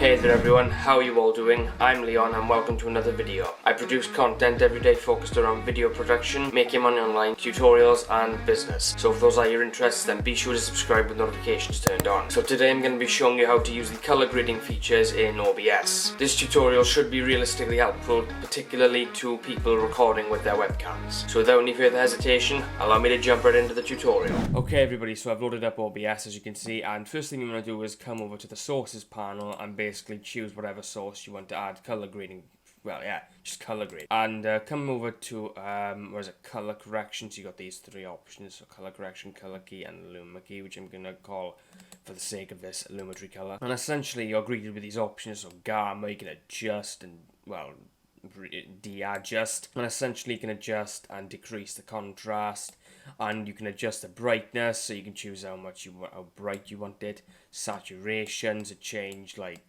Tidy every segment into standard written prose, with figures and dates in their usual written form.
Hey there everyone, how are you all doing? I'm Leon and welcome to another video. I produce content every day focused around video production, making money online, tutorials and business. So if those are your interests, then be sure to subscribe with notifications turned on. So today I'm going to be showing you how to use the color grading features in OBS. This tutorial should be realistically helpful, particularly to people recording with their webcams. So without any further hesitation, allow me to jump right into the tutorial. Okay everybody, so I've loaded up OBS as you can see, and first thing you want to do is come over to the sources panel and basically choose whatever source you want to add color grading. Well, yeah, just color grade. And come over to, where's it, color correction. So you got these three options, so color correction, color key, and luma key, which I'm going to call, for the sake of this, lumetri color. And essentially you're greeted with these options, so gamma, you can adjust and, well, de-adjust. And essentially you can adjust and decrease the contrast. And you can adjust the brightness, so you can choose how bright you want it. Saturation to change, like,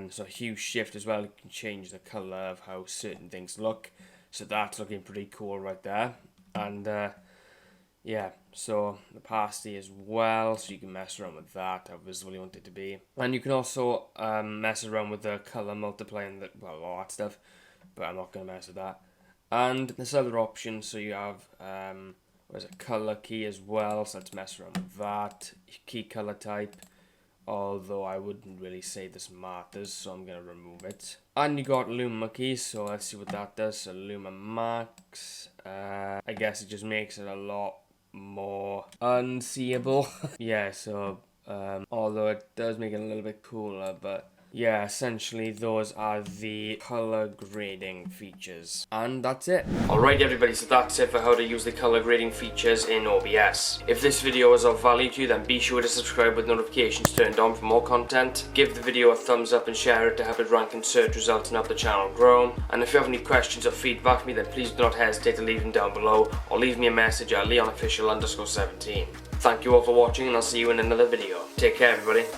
so hue shift as well. You can change the color of how certain things look. So that's looking pretty cool right there. And yeah, so the opacity as well, so you can mess around with that, how visible you want it to be. And you can also mess around with the color multiply and all that stuff, but I'm not going to mess with that. And there's other options, so you have there's a color key as well, so let's mess around with that. Key color type, although I wouldn't really say this matters, so I'm going to remove it. And you got luma key, so let's see what that does. So luma max, I guess it just makes it a lot more unseeable. Yeah, so although it does make it a little bit cooler, but yeah, essentially those are the color grading features. And that's it. Alright everybody, so that's it for how to use the color grading features in OBS. If this video was of value to you, then be sure to subscribe with notifications turned on for more content. Give the video a thumbs up and share it to help it rank in search results and help the channel grow. And if you have any questions or feedback for me, then please do not hesitate to leave them down below, or leave me a message at leonofficial_17. Thank you all for watching, and I'll see you in another video. Take care everybody.